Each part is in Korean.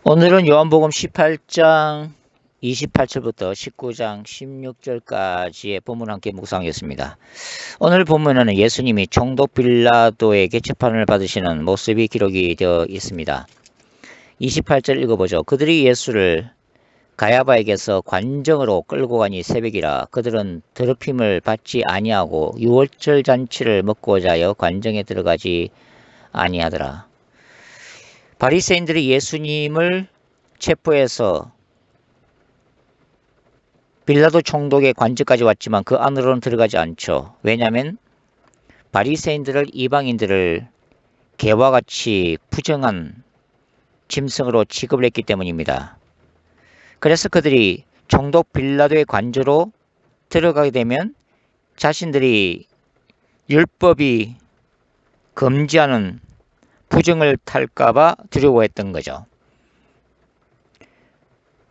오늘은 요한복음 18장 28절부터 19장 16절까지의 본문 함께 묵상하겠습니다. 오늘 본문에는 예수님이 총독 빌라도에게 재판을 받으시는 모습이 기록이 되어 있습니다. 28절 읽어보죠. 그들이 예수를 가야바에게서 관정으로 끌고 가니 새벽이라. 그들은 더럽힘을 받지 아니하고 유월절 잔치를 먹고자 하여 관정에 들어가지 아니하더라. 바리새인들이 예수님을 체포해서 빌라도 총독의 관저까지 왔지만 그 안으로는 들어가지 않죠. 왜냐하면 바리새인들을 이방인들을 개와 같이 부정한 짐승으로 취급을 했기 때문입니다. 그래서 그들이 총독 빌라도의 관저로 들어가게 되면 자신들이 율법이 금지하는 부정을 탈까봐 두려워했던 거죠.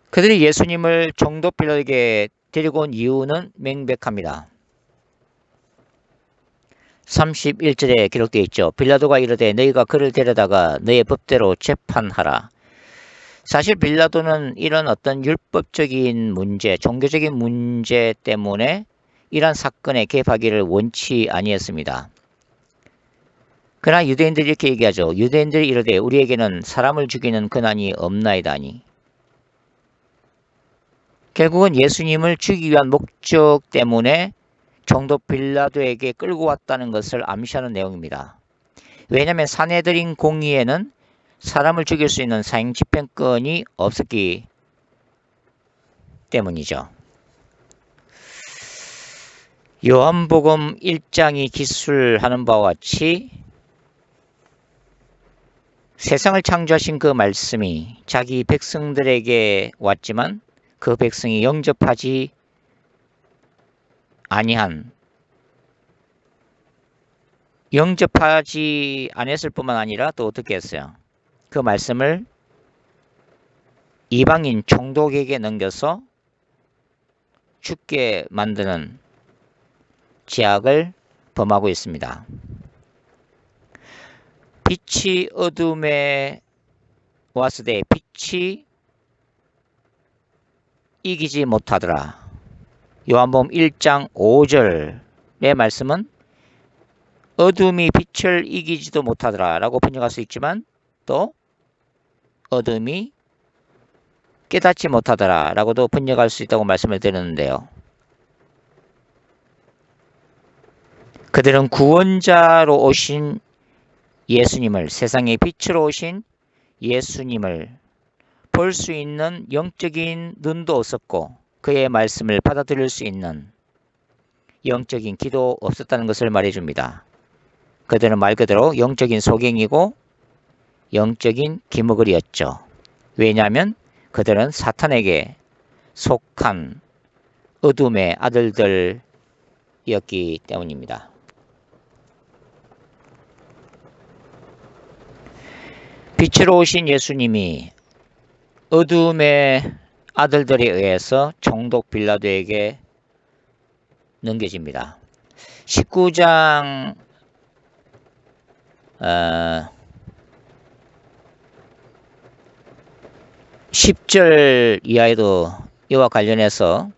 그들이 예수님을 총독 빌라도에게 데리고 온 이유는 명백합니다. 31절에 기록되어 있죠. 빌라도가 이르되 너희가 그를 데려다가 너의 법대로 재판하라. 사실 빌라도는 이런 어떤 율법적인 문제, 종교적인 문제 때문에 이러한 사건에 개입하기를 원치 아니했습니다. 그러나 유대인들이 이렇게 얘기하죠. 유대인들이 이르되 우리에게는 사람을 죽이는 권한이 없나이다니. 결국은 예수님을 죽이기 위한 목적 때문에 총독 빌라도에게 끌고 왔다는 것을 암시하는 내용입니다. 왜냐하면 사내들인 공의에는 사람을 죽일 수 있는 사형집행권이 없었기 때문이죠. 요한복음 1장이 기술하는 바와 같이 세상을 창조하신 그 말씀이 자기 백성들에게 왔지만 그 백성이 영접하지 않았을 뿐만 아니라 또 어떻게 했어요? 그 말씀을 이방인 총독에게 넘겨서 죽게 만드는 죄악을 범하고 있습니다. 빛이 어둠에 왔을 때 빛이 이기지 못하더라. 요한복음 1장 5절의 말씀은 어둠이 빛을 이기지도 못하더라 라고 번역할 수 있지만 또 어둠이 깨닫지 못하더라 라고도 번역할 수 있다고 말씀을 드렸는데요. 그들은 구원자로 오신 예수님을, 세상의 빛으로 오신 예수님을 볼 수 있는 영적인 눈도 없었고 그의 말씀을 받아들일 수 있는 영적인 귀도 없었다는 것을 말해줍니다. 그들은 말 그대로 영적인 소경이고 영적인 기머거리였죠. 왜냐하면 그들은 사탄에게 속한 어둠의 아들들이었기 때문입니다. 빛으로 오신 예수님이 어둠의 아들들에 의해서 총독 빌라도에게 넘겨집니다. 19장 10절 이하에도 이와 관련해서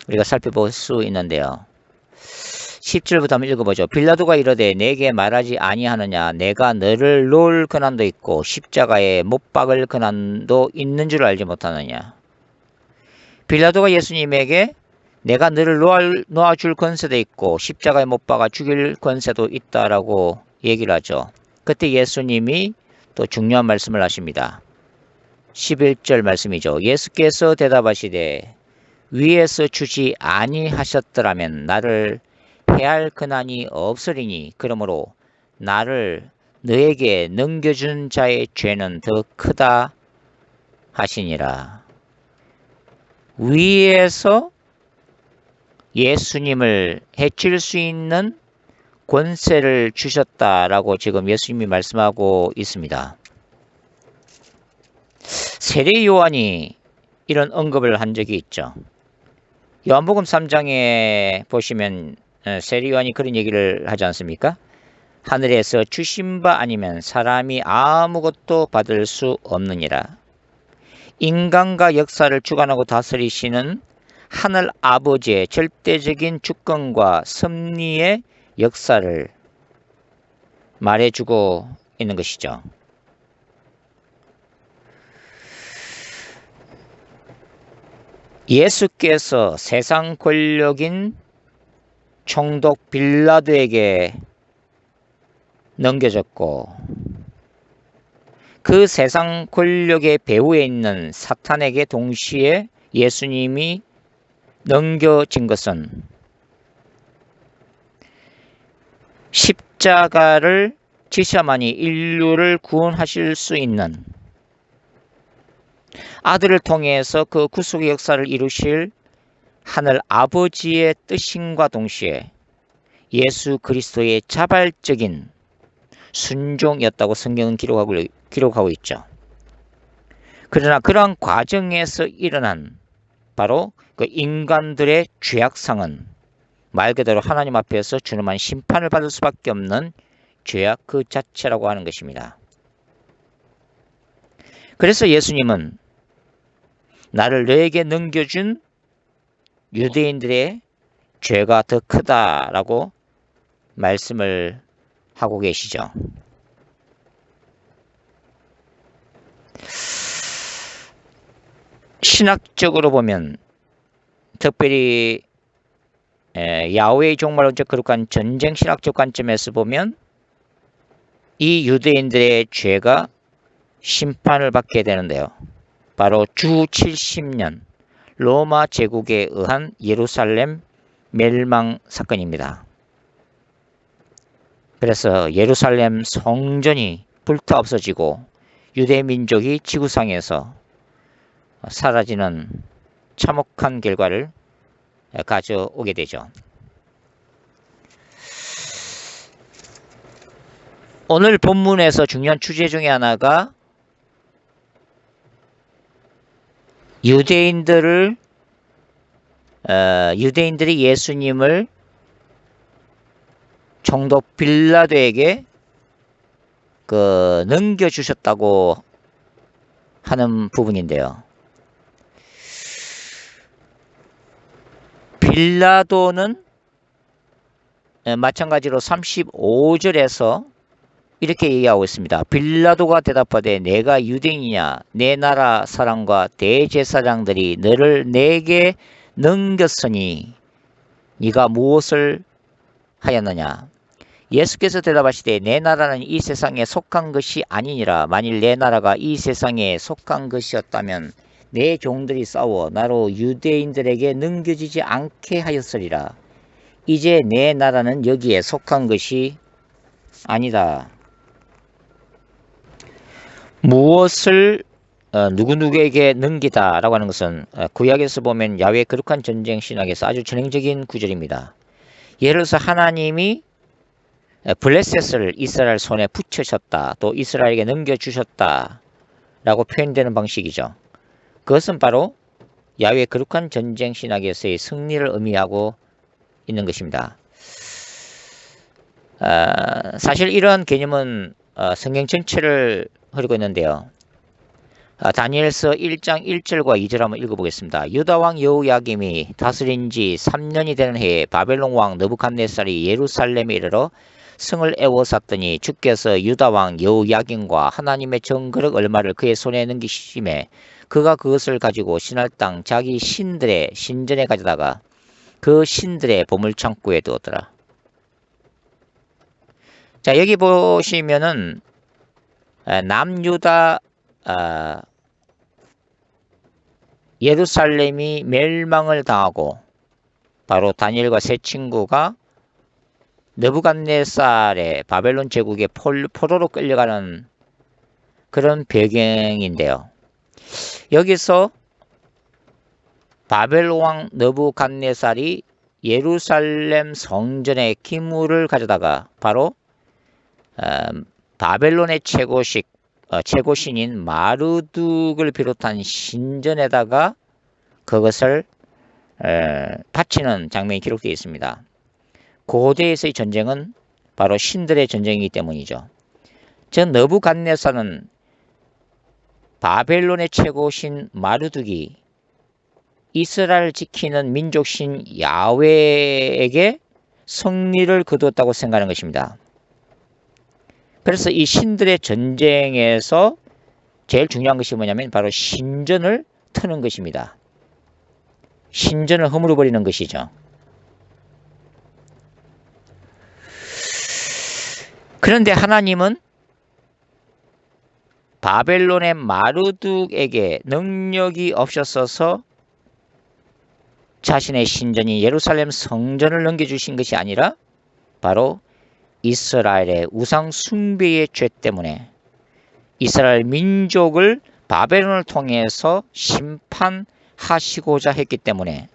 우리가 살펴볼 수 있는데요. 10절부터 한번 읽어보죠. 빌라도가 이르되 내게 말하지 아니하느냐. 내가 너를 놓을 권한도 있고 십자가에 못 박을 권한도 있는 줄 알지 못하느냐. 빌라도가 예수님에게 내가 너를 놓아줄 권세도 있고 십자가에 못 박아 죽일 권세도 있다라고 얘기를 하죠. 그때 예수님이 또 중요한 말씀을 하십니다. 11절 말씀이죠. 예수께서 대답하시되 위에서 주지 아니하셨더라면 나를 해할 권한이 없으리니 그러므로 나를 너에게 넘겨준 자의 죄는 더 크다 하시니라. 위에서 예수님을 해칠 수 있는 권세를 주셨다라고 지금 예수님이 말씀하고 있습니다. 세례 요한이 이런 언급을 한 적이 있죠. 요한복음 3장에 보시면 세례 요한이 그런 얘기를 하지 않습니까? 하늘에서 주신 바 아니면 사람이 아무것도 받을 수 없느니라. 인간과 역사를 주관하고 다스리시는 하늘 아버지의 절대적인 주권과 섭리의 역사를 말해주고 있는 것이죠. 예수께서 세상 권력인 총독 빌라도에게 넘겨졌고 그 세상 권력의 배후에 있는 사탄에게 동시에 예수님이 넘겨진 것은 십자가를 지셔만이 인류를 구원하실 수 있는 아들을 통해서 그 구속의 역사를 이루실 하늘 아버지의 뜻임과 동시에 예수 그리스도의 자발적인 순종이었다고 성경은 기록하고 있죠. 그러나 그러한 과정에서 일어난 바로 그 인간들의 죄악상은 말 그대로 하나님 앞에서 준엄한 심판을 받을 수밖에 없는 죄악 그 자체라고 하는 것입니다. 그래서 예수님은 나를 너에게 넘겨준 유대인들의 죄가 더 크다라고 말씀을 하고 계시죠. 신학적으로 보면 특별히 야훼의 종말론적 거룩한 전쟁 신학적 관점에서 보면 이 유대인들의 죄가 심판을 받게 되는데요. 바로 주 70년 로마 제국에 의한 예루살렘 멸망 사건입니다. 그래서 예루살렘 성전이 불타 없어지고 유대 민족이 지구상에서 사라지는 참혹한 결과를 가져오게 되죠. 오늘 본문에서 중요한 주제 중에 하나가 유대인들이 예수님을 총독 빌라도에게 넘겨주셨다고 하는 부분인데요. 빌라도는 마찬가지로 35절에서 이렇게 얘기하고 있습니다. 빌라도가 대답하되 내가 유대인이냐 내 나라 사람과 대제사장들이 너를 내게 넘겼으니 네가 무엇을 하였느냐. 예수께서 대답하시되 내 나라는 이 세상에 속한 것이 아니니라. 만일 내 나라가 이 세상에 속한 것이었다면 내 종들이 싸워 나로 유대인들에게 넘겨지지 않게 하였으리라. 이제 내 나라는 여기에 속한 것이 아니다. 무엇을 누구누구에게 넘기다 라고 하는 것은 구약에서 보면 야훼 거룩한 전쟁 신학에서 아주 전형적인 구절입니다. 예를 들어서 하나님이 블레셋을 이스라엘 손에 붙여셨다, 또 이스라엘에게 넘겨주셨다 라고 표현되는 방식이죠. 그것은 바로 야훼 거룩한 전쟁 신학에서의 승리를 의미하고 있는 것입니다. 사실 이런 개념은 성경 전체를 흐르고 있는데요. 다니엘서 1장 1절과 2절 한번 읽어보겠습니다. 유다왕 여호야김이 다스린 지 3년이 되는 해에 바벨론 왕 느부갓네살이 예루살렘에 이르러 성을 에워쌌더니 주께서 유다왕 여호야김과 하나님의 정그릇 얼마를 그의 손에 넘기심에 그가 그것을 가지고 신할 땅 자기 신들의 신전에 가져다가 그 신들의 보물창고에 두었더라. 자, 여기 보시면은 남유다 예루살렘이 멸망을 당하고 바로 다니엘과 세 친구가 느부갓네살의 바벨론 제국의 포로로 끌려가는 그런 배경인데요. 여기서 바벨론 왕 느부갓네살이 예루살렘 성전의 기물을 가져다가 바로 바벨론의 최고신인 마르둑을 비롯한 신전에다가 그것을 바치는 장면이 기록되어 있습니다. 고대에서의 전쟁은 바로 신들의 전쟁이기 때문이죠. 즉 느부갓네살은 바벨론의 최고신 마르둑이 이스라엘을 지키는 민족신 야훼에게 승리를 거두었다고 생각하는 것입니다. 그래서 이 신들의 전쟁에서 제일 중요한 것이 뭐냐면 바로 신전을 트는 것입니다. 신전을 허물어 버리는 것이죠. 그런데 하나님은 바벨론의 마르둑에게 능력이 없었어서 자신의 신전인 예루살렘 성전을 넘겨주신 것이 아니라 바로 이스라엘의 우상 숭배의 죄 때문에 이스라엘 민족을 바벨론을 통해서 심판하시고자 했기 때문에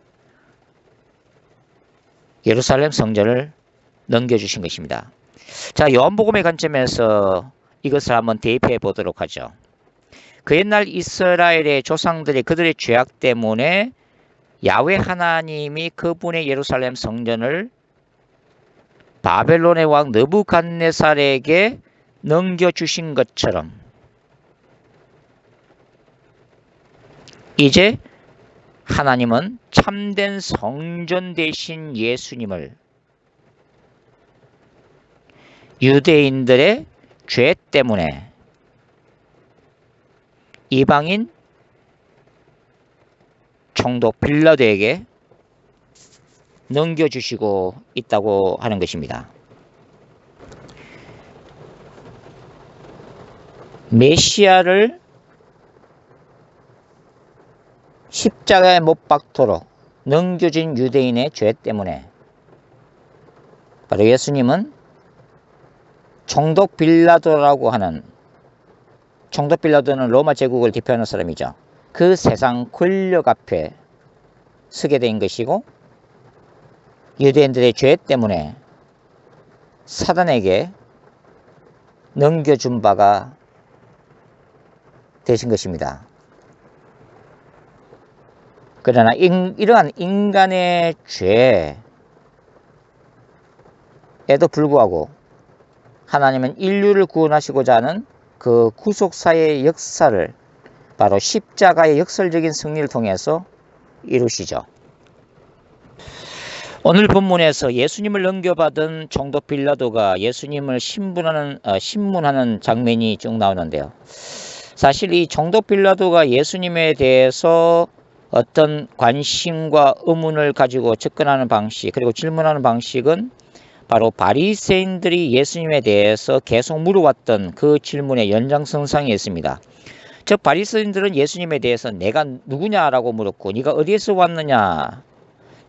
예루살렘 성전을 넘겨주신 것입니다. 자, 요한복음의 관점에서 이것을 한번 대입해 보도록 하죠. 그 옛날 이스라엘의 조상들이 그들의 죄악 때문에 야훼 하나님이 그분의 예루살렘 성전을 바벨론의 왕 느부갓네살에게 넘겨주신 것처럼 이제 하나님은 참된 성전 대신 예수님을 유대인들의 죄 때문에 이방인 총독 빌라도에게 넘겨주시고 있다고 하는 것입니다. 메시아를 십자가에 못 박도록 넘겨준 유대인의 죄 때문에 바로 예수님은 총독 빌라도라고 하는, 총독 빌라도는 로마 제국을 대표하는 사람이죠. 그 세상 권력 앞에 서게 된 것이고 유대인들의 죄 때문에 사단에게 넘겨준 바가 되신 것입니다. 그러나 이러한 인간의 죄에도 불구하고 하나님은 인류를 구원하시고자 하는 그 구속사의 역사를 바로 십자가의 역설적인 승리를 통해서 이루시죠. 오늘 본문에서 예수님을 넘겨받은 총독 빌라도가 예수님을 신문하는 장면이 쭉 나오는데요. 사실 이 총독 빌라도가 예수님에 대해서 어떤 관심과 의문을 가지고 접근하는 방식, 그리고 질문하는 방식은 바로 바리새인들이 예수님에 대해서 계속 물어왔던 그 질문의 연장선상에 있습니다. 즉 바리새인들은 예수님에 대해서 내가 누구냐라고 물었고 네가 어디에서 왔느냐,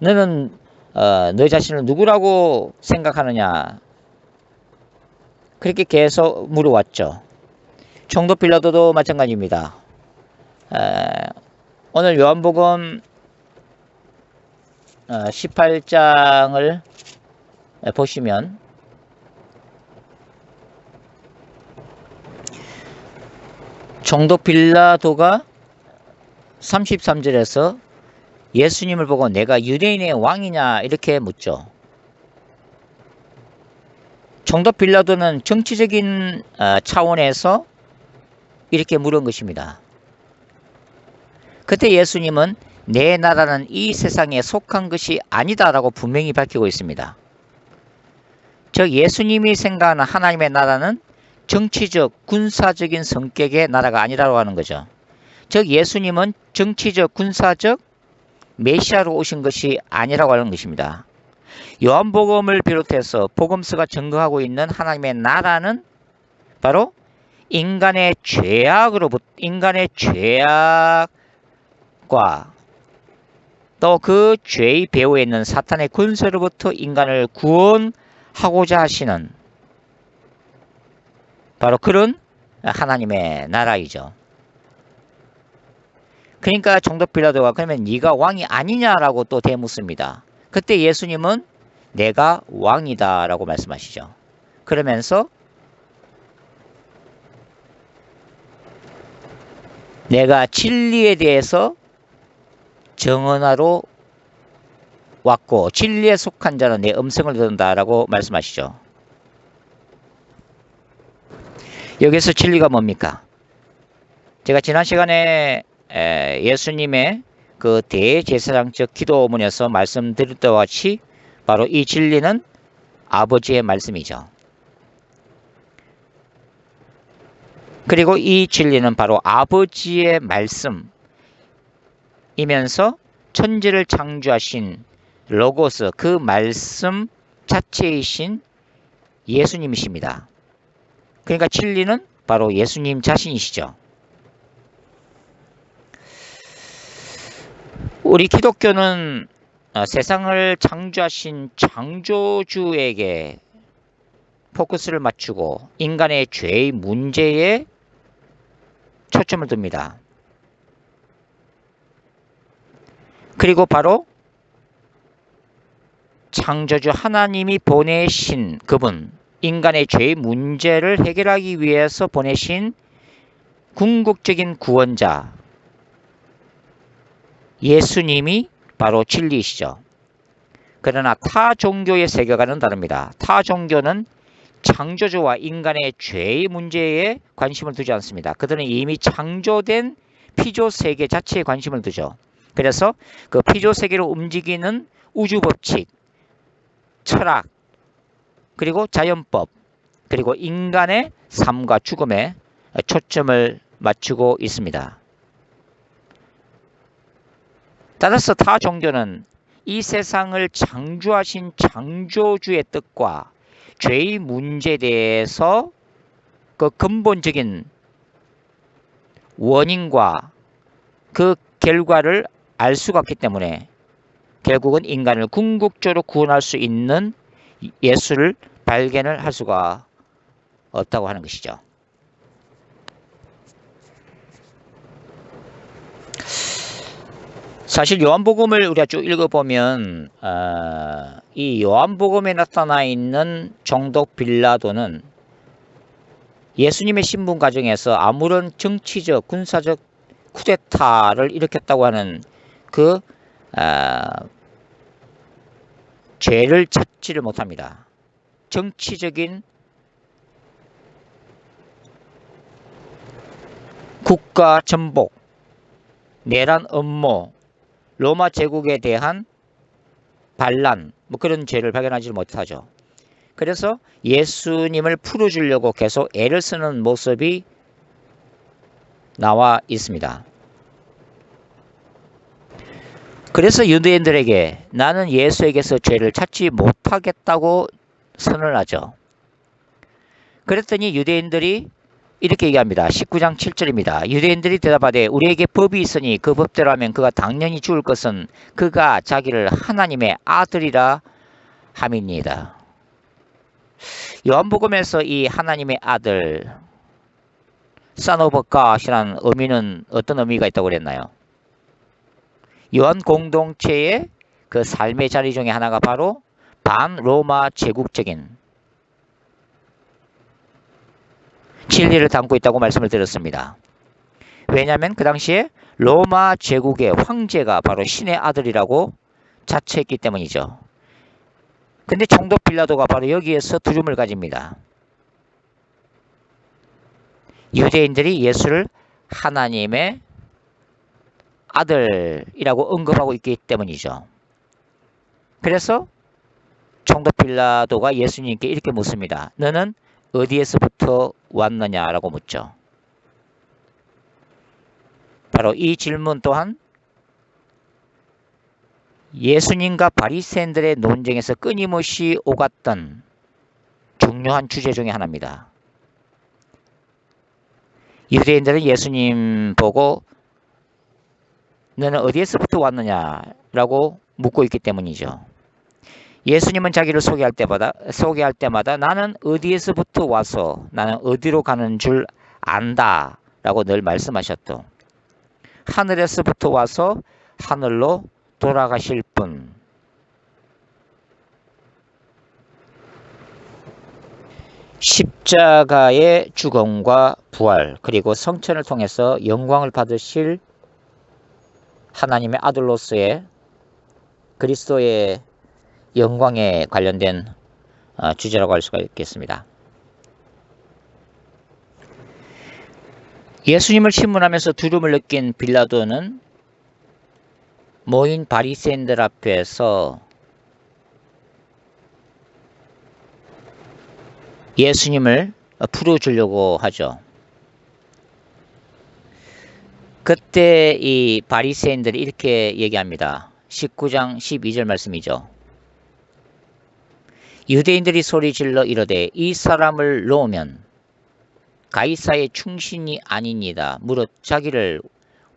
너는 너 자신을 누구라고 생각하느냐, 그렇게 계속 물어왔죠. 총독 빌라도도 마찬가지입니다. 오늘 요한복음 18장을 보시면 총독 빌라도가 33절에서 예수님을 보고 내가 유대인의 왕이냐 이렇게 묻죠. 총독 빌라도는 정치적인 차원에서 이렇게 물은 것입니다. 그때 예수님은 내 나라는 이 세상에 속한 것이 아니다라고 분명히 밝히고 있습니다. 즉 예수님이 생각하는 하나님의 나라는 정치적, 군사적인 성격의 나라가 아니라고 하는 거죠. 즉 예수님은 정치적, 군사적 메시아로 오신 것이 아니라고 하는 것입니다. 요한복음을 비롯해서 복음서가 증거하고 있는 하나님의 나라는 바로 인간의 죄악과 또 그 죄의 배후에 있는 사탄의 권세로부터 인간을 구원하고자 하시는 바로 그런 하나님의 나라이죠. 그러니까 총독 빌라도가 그러면 네가 왕이 아니냐라고 또 되묻습니다. 그때 예수님은 내가 왕이다 라고 말씀하시죠. 그러면서 내가 진리에 대해서 정언하러 왔고 진리에 속한 자는 내 음성을 듣는다 라고 말씀하시죠. 여기서 진리가 뭡니까? 제가 지난 시간에 예수님의 그 대제사장적 기도문에서 말씀드렸던 것 같이 바로 이 진리는 아버지의 말씀이죠. 그리고 이 진리는 바로 아버지의 말씀이면서 천지를 창조하신 로고스, 그 말씀 자체이신 예수님이십니다. 그러니까 진리는 바로 예수님 자신이시죠. 우리 기독교는 세상을 창조하신 창조주에게 포커스를 맞추고 인간의 죄의 문제에 초점을 둡니다. 그리고 바로 창조주 하나님이 보내신 그분, 인간의 죄의 문제를 해결하기 위해서 보내신 궁극적인 구원자 예수님이 바로 진리이시죠. 그러나 타 종교의 세계관은 다릅니다. 타 종교는 창조주와 인간의 죄의 문제에 관심을 두지 않습니다. 그들은 이미 창조된 피조세계 자체에 관심을 두죠. 그래서 그 피조세계를 움직이는 우주법칙, 철학, 그리고 자연법, 그리고 인간의 삶과 죽음에 초점을 맞추고 있습니다. 따라서 타 종교는 이 세상을 창조하신 창조주의 뜻과 죄의 문제에 대해서 그 근본적인 원인과 그 결과를 알 수가 없기 때문에 결국은 인간을 궁극적으로 구원할 수 있는 예수를 발견을 할 수가 없다고 하는 것이죠. 사실 요한복음을 우리가 쭉 읽어보면 이 요한복음에 나타나 있는 총독 빌라도는 예수님의 신분 과정에서 아무런 정치적, 군사적 쿠데타를 일으켰다고 하는 그 죄를 찾지를 못합니다. 정치적인 국가 전복, 내란 음모, 로마 제국에 대한 반란, 뭐 그런 죄를 발견하지 못하죠. 그래서 예수님을 풀어주려고 계속 애를 쓰는 모습이 나와 있습니다. 그래서 유대인들에게 나는 예수에게서 죄를 찾지 못하겠다고 선언을 하죠. 그랬더니 유대인들이 이렇게 얘기합니다. 19장 7절입니다. 유대인들이 대답하되 우리에게 법이 있으니 그 법대로 하면 그가 당연히 죽을 것은 그가 자기를 하나님의 아들이라 함이니이다. 요한복음에서 이 하나님의 아들 Son of God이라는 의미는 어떤 의미가 있다고 그랬나요? 요한 공동체의 그 삶의 자리 중에 하나가 바로 반로마 제국적인 진리를 담고 있다고 말씀을 드렸습니다. 왜냐하면 그 당시에 로마 제국의 황제가 바로 신의 아들이라고 자처했기 때문이죠. 근데 총독 빌라도가 바로 여기에서 두려움을 가집니다. 유대인들이 예수를 하나님의 아들이라고 언급하고 있기 때문이죠. 그래서 총독 빌라도가 예수님께 이렇게 묻습니다. 너는 어디에서부터 왔느냐라고 묻죠. 바로 이 질문 또한 예수님과 바리새인들의 논쟁에서 끊임없이 오갔던 중요한 주제 중에 하나입니다. 유대인들은 예수님 보고 너는 어디에서부터 왔느냐라고 묻고 있기 때문이죠. 예수님은 자기를 소개할 때마다 나는 어디에서부터 와서 나는 어디로 가는 줄 안다 라고 늘 말씀하셨도 하늘에서부터 와서 하늘로 돌아가실 분, 십자가의 죽음과 부활 그리고 성천을 통해서 영광을 받으실 하나님의 아들로서의 그리스도의 영광에 관련된 주제라고 할 수가 있겠습니다. 예수님을 신문하면서 두려움을 느낀 빌라도는 모인 바리새인들 앞에서 예수님을 풀어주려고 하죠. 그때 이 바리새인들이 이렇게 얘기합니다. 19장 12절 말씀이죠. 유대인들이 소리질러 이르되 이 사람을 놓으면 가이사의 충신이 아니니이다. 무릇 자기를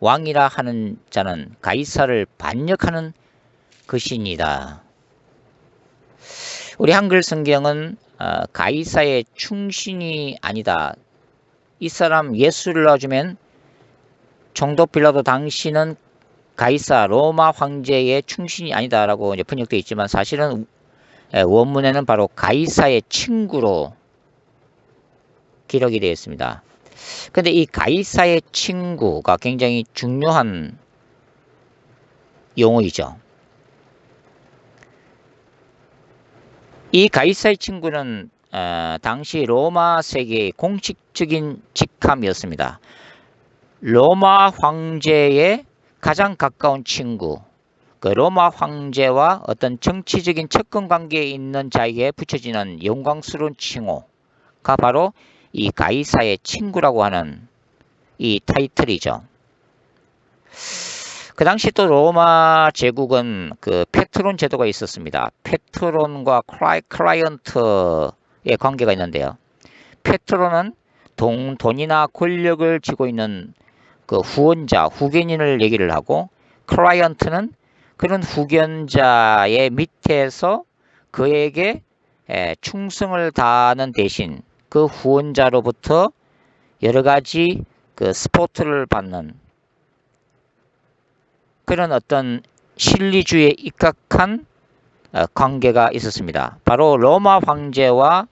왕이라 하는 자는 가이사를 반역하는 것이니이다. 우리 한글 성경은 가이사의 충신이 아니다. 이 사람 예수를 놔주면 총독 빌라도 당신은 가이사 로마 황제의 충신이 아니다라고 이제 번역되어 있지만 사실은 원문에는 바로 가이사의 친구로 기록이 되어 있습니다. 근데 이 가이사의 친구가 굉장히 중요한 용어이죠. 이 가이사의 친구는 당시 로마 세계의 공식적인 직함이었습니다. 로마 황제의 가장 가까운 친구, 그 로마 황제와 어떤 정치적인 접근 관계에 있는 자에게 붙여지는 영광스러운 칭호가 바로 이 가이사의 친구라고 하는 이 타이틀이죠. 그 당시 또 로마 제국은 그 페트론 제도가 있었습니다. 페트론과 클라이언트의 관계가 있는데요. 페트론은 돈이나 권력을 쥐고 있는 그 후원자, 후견인을 얘기를 하고, 클라이언트는 그런 후견자의 밑에서 그에게 충성을 다하는 대신 그 후원자로부터 여러 가지 그 스포트를 받는 그런 어떤 실리주의에 입각한 관계가 있었습니다. 바로 로마 황제와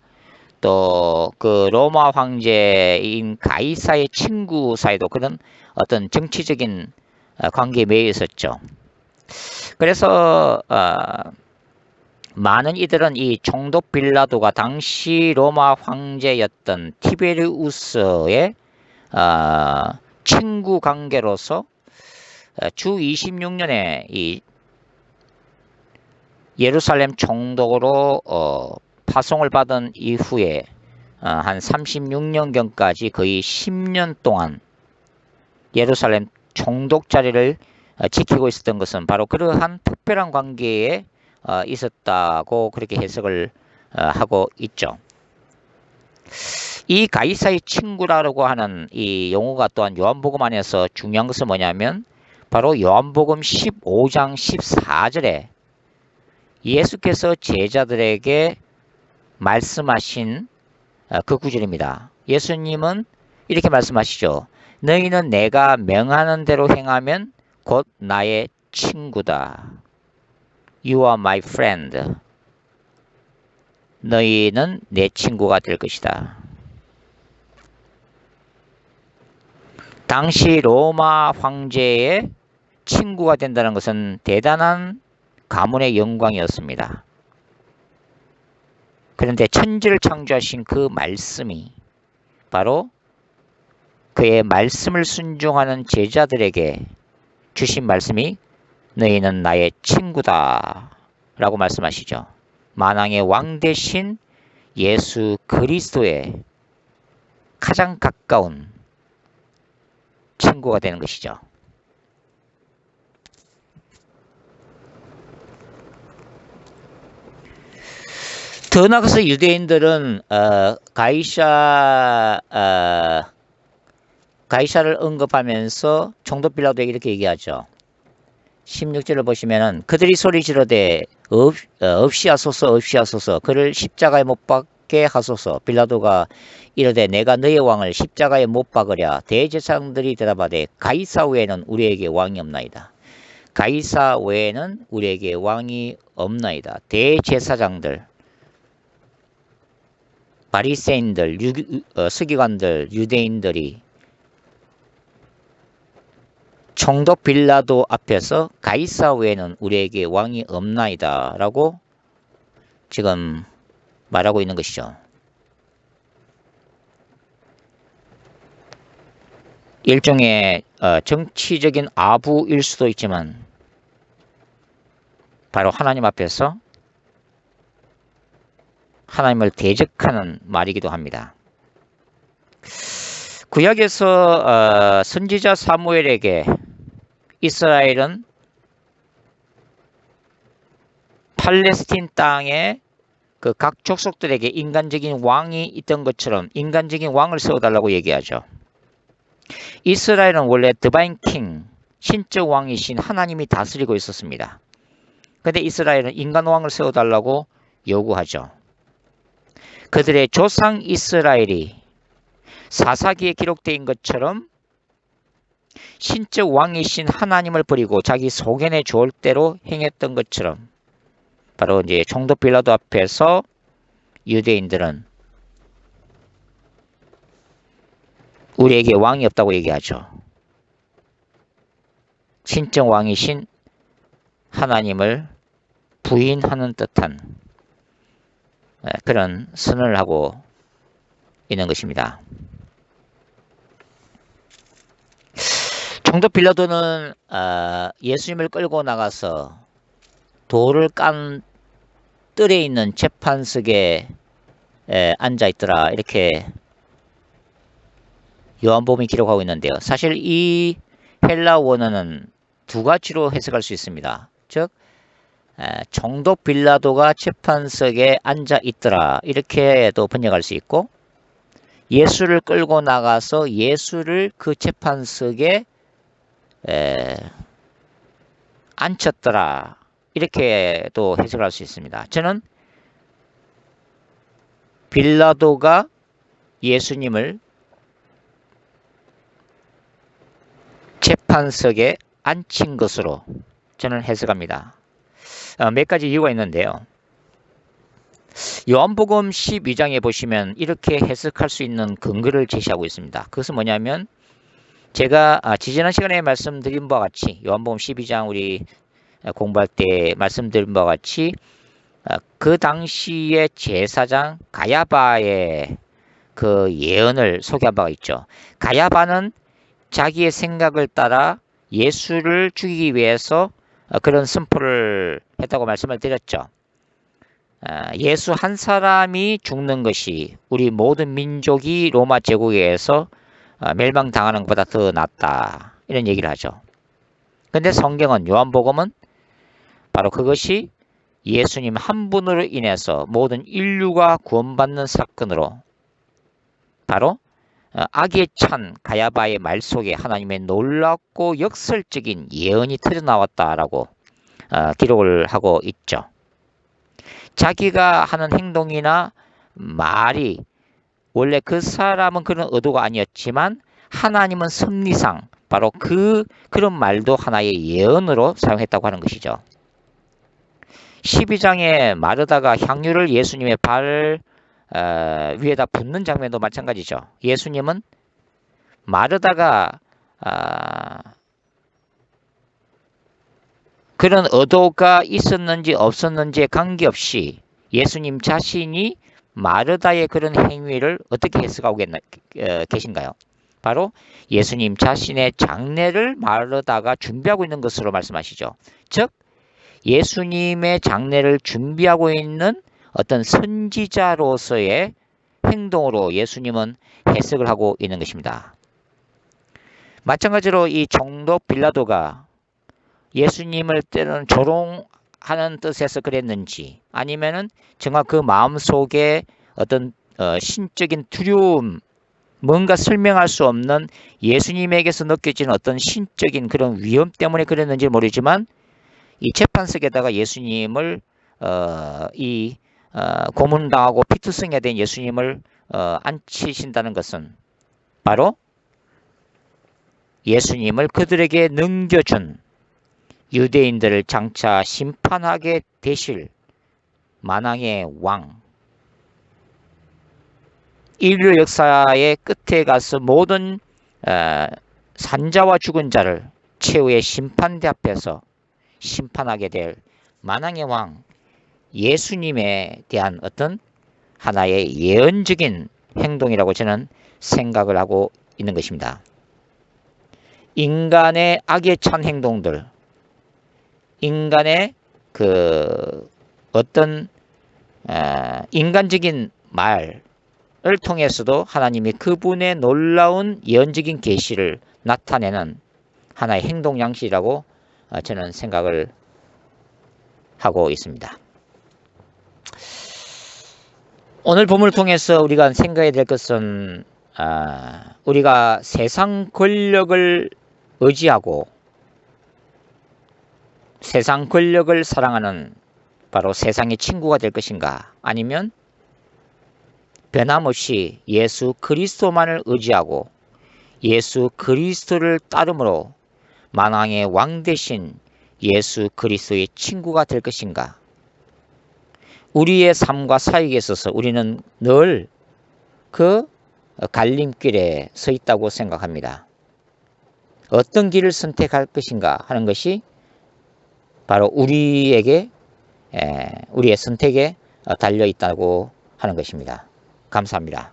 또 그 로마 황제인 가이사의 친구 사이도 그런 어떤 정치적인 관계에 매여 있었죠. 그래서 많은 이들은 이 총독 빌라도가 당시 로마 황제였던 티베리우스의 친구 관계로서 주 26년에 이 예루살렘 총독으로 파송을 받은 이후에 한 36년경까지 거의 10년 동안 예루살렘 총독 자리를 지키고 있었던 것은 바로 그러한 특별한 관계에 있었다고 그렇게 해석을 하고 있죠. 이 가이사의 친구라고 하는 이 용어가 또한 요한복음 안에서 중요한 것은 뭐냐면 바로 요한복음 15장 14절에 예수께서 제자들에게 말씀하신 그 구절입니다. 예수님은 이렇게 말씀하시죠. 너희는 내가 명하는 대로 행하면 곧 나의 친구다. You are my friend. 너희는 내 친구가 될 것이다. 당시 로마 황제의 친구가 된다는 것은 대단한 가문의 영광이었습니다. 그런데 천지를 창조하신 그 말씀이 바로 그의 말씀을 순종하는 제자들에게 주신 말씀이 너희는 나의 친구다 라고 말씀하시죠. 만왕의 왕 대신 예수 그리스도의 가장 가까운 친구가 되는 것이죠. 더 나아가서 유대인들은 가이사를 언급하면서 총독 빌라도에게 이렇게 얘기하죠. 16절을 보시면은 그들이 소리 지르되 없이 하소서 없이 하소서 그를 십자가에 못 박게 하소서. 빌라도가 이르되 내가 너의 왕을 십자가에 못 박으랴. 대제사장들이 대답하되 가이사 외에는 우리에게 왕이 없나이다. 가이사 외에는 우리에게 왕이 없나이다. 대제사장들, 바리새인들, 서기관들, 유대인들이 총독 빌라도 앞에서 가이사 외에는 우리에게 왕이 없나이다 라고 지금 말하고 있는 것이죠. 일종의 정치적인 아부일 수도 있지만 바로 하나님 앞에서 하나님을 대적하는 말이기도 합니다. 구약에서 선지자 사무엘에게 이스라엘은 팔레스틴 땅에 그 각 족속들에게 인간적인 왕이 있던 것처럼 인간적인 왕을 세워달라고 얘기하죠. 이스라엘은 원래 디바인 킹, 신적 왕이신 하나님이 다스리고 있었습니다. 그런데 이스라엘은 인간 왕을 세워달라고 요구하죠. 그들의 조상 이스라엘이 사사기에 기록되어 있는 것처럼 신적 왕이신 하나님을 버리고 자기 소견에 좋을 대로 행했던 것처럼 바로 이제 총독 빌라도 앞에서 유대인들은 우리에게 왕이 없다고 얘기하죠. 신적 왕이신 하나님을 부인하는 듯한 그런 선언을 하고 있는 것입니다. 총독 빌라도는 예수님을 끌고 나가서 돌을 깐 뜰에 있는 재판석에 앉아있더라 이렇게 요한복음이 기록하고 있는데요. 사실 이 헬라 원어는 두 가지로 해석할 수 있습니다. 즉 총독 빌라도가 재판석에 앉아있더라 이렇게도 번역할 수 있고 예수를 끌고 나가서 예수를 그 재판석에 앉혔더라 이렇게도 해석할 수 있습니다. 저는 빌라도가 예수님을 재판석에 앉힌 것으로 저는 해석합니다. 몇 가지 이유가 있는데요. 요한복음 12장에 보시면 이렇게 해석할 수 있는 근거를 제시하고 있습니다. 그것은 뭐냐면 제가 지지난 시간에 말씀드린 바와 같이 요한복음 12장 우리 공부할 때 말씀드린 바와 같이 그 당시의 제사장 가야바의 그 예언을 소개한 바가 있죠. 가야바는 자기의 생각을 따라 예수를 죽이기 위해서 그런 선포를 했다고 말씀을 드렸죠. 예수 한 사람이 죽는 것이 우리 모든 민족이 로마 제국에 의해서 멸망당하는 것보다 더 낫다 이런 얘기를 하죠. 근데 성경은 요한복음은 바로 그것이 예수님 한 분으로 인해서 모든 인류가 구원받는 사건으로 바로 악에 찬 가야바의 말 속에 하나님의 놀랍고 역설적인 예언이 터져나왔다라고 기록을 하고 있죠. 자기가 하는 행동이나 말이 원래 그 사람은 그런 의도가 아니었지만 하나님은 섭리상 바로 그런 말도 하나의 예언으로 사용했다고 하는 것이죠. 12장에 마르다가 향유를 예수님의 발 위에다 붓는 장면도 마찬가지죠. 예수님은 마르다가 그런 의도가 있었는지 없었는지에 관계없이 예수님 자신이 마르다의 그런 행위를 어떻게 해석하고 계신가요? 바로 예수님 자신의 장례를 마르다가 준비하고 있는 것으로 말씀하시죠. 즉 예수님의 장례를 준비하고 있는 어떤 선지자로서의 행동으로 예수님은 해석을 하고 있는 것입니다. 마찬가지로 이 총독 빌라도가 예수님을 때는 조롱하는 뜻에서 그랬는지 아니면은 정말 그 마음속에 어떤 신적인 두려움 뭔가 설명할 수 없는 예수님에게서 느껴지는 어떤 신적인 그런 위험 때문에 그랬는지 모르지만 이 재판석에다가 예수님을 고문당하고 피투성이가 된 예수님을 앉히신다는 것은 바로 예수님을 그들에게 넘겨준 유대인들을 장차 심판하게 되실 만왕의 왕, 인류 역사의 끝에 가서 모든 산자와 죽은 자를 최후의 심판대 앞에서 심판하게 될 만왕의 왕 예수님에 대한 어떤 하나의 예언적인 행동이라고 저는 생각을 하고 있는 것입니다. 인간의 악에 찬 행동들, 인간의 어떤 인간적인 말을 통해서도 하나님이 그분의 놀라운 예언적인 계시를 나타내는 하나의 행동 양식이라고 저는 생각을 하고 있습니다. 오늘 본문을 통해서 우리가 생각해야 될 것은 우리가 세상 권력을 의지하고 세상 권력을 사랑하는 바로 세상의 친구가 될 것인가, 아니면 변함없이 예수 그리스도만을 의지하고 예수 그리스도를 따름으로 만왕의 왕 대신 예수 그리스도의 친구가 될 것인가. 우리의 삶과 사역에 있어서 우리는 늘 그 갈림길에 서 있다고 생각합니다. 어떤 길을 선택할 것인가 하는 것이 바로 우리의 선택에 달려 있다고 하는 것입니다. 감사합니다.